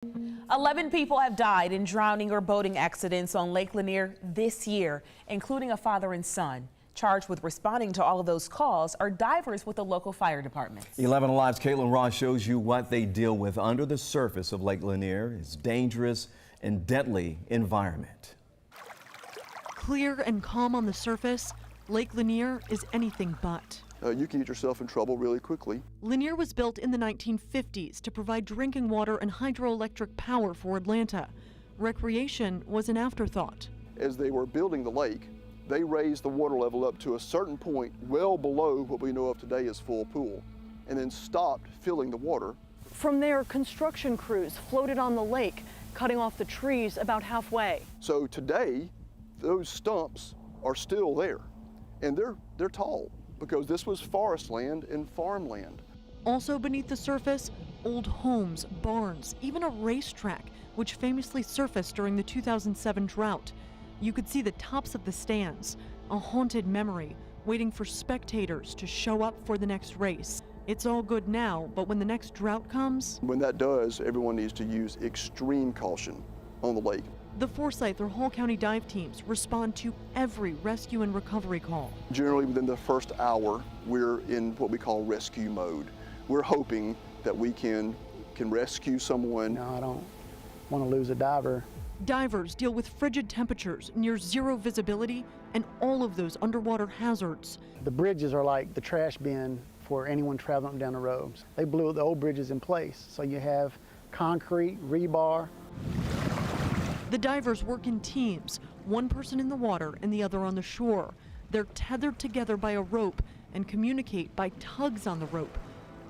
11 people have died in drowning or boating accidents on Lake Lanier this year, including a father and son. Charged with responding to all of those calls are divers with the local fire departments. 11 Alive's Caitlin Ross shows you what they deal with under the surface of Lake Lanier. It's dangerous and deadly environment. Clear and calm on the surface, Lake Lanier is anything but. You can get yourself in trouble really quickly. Lanier was built in the 1950s to provide drinking water and hydroelectric power for Atlanta. Recreation was an afterthought. As they were building the lake, they raised the water level up to a certain point well below what we know of today as full pool, and then stopped filling the water. From there, construction crews floated on the lake, cutting off the trees about halfway. So today, those stumps are still there, and they're tall, because this was forest land and farmland. Also beneath the surface, old homes, barns, even a racetrack, which famously surfaced during the 2007 drought. You could see the tops of the stands, a haunted memory, waiting for spectators to show up for the next race. It's all good now, but when the next drought comes... When that does, everyone needs to use extreme caution on the lake. The Forsyth or Hall County dive teams respond to every rescue and recovery call. Generally within the first hour, we're in what we call rescue mode. We're hoping that we can rescue someone. No, I don't want to lose a diver. Divers deal with frigid temperatures, near zero visibility, and all of those underwater hazards. The bridges are like the trash bin for anyone traveling down the roads. They blew the old bridges in place, so you have concrete, rebar. The divers work in teams, one person in the water and the other on the shore. They're tethered together by a rope and communicate by tugs on the rope.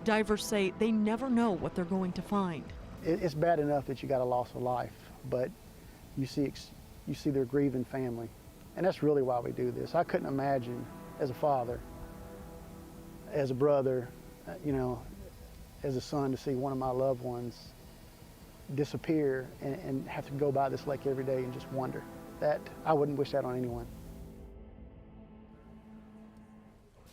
Divers say they never know what they're going to find. It's bad enough that you got a loss of life, but you see their grieving family. And that's really why we do this. I couldn't imagine as a father, as a brother, as a son, to see one of my loved ones disappear and have to go by this lake every day and just wonder. That I wouldn't wish that on anyone.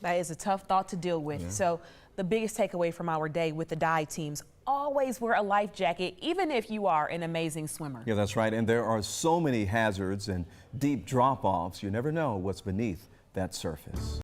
That is a tough thought to deal with. Yeah. So the biggest takeaway from our day with the dive teams: always wear a life jacket, even if you are an amazing swimmer. Yeah, that's right. And there are so many hazards and deep drop-offs. You never know what's beneath that surface.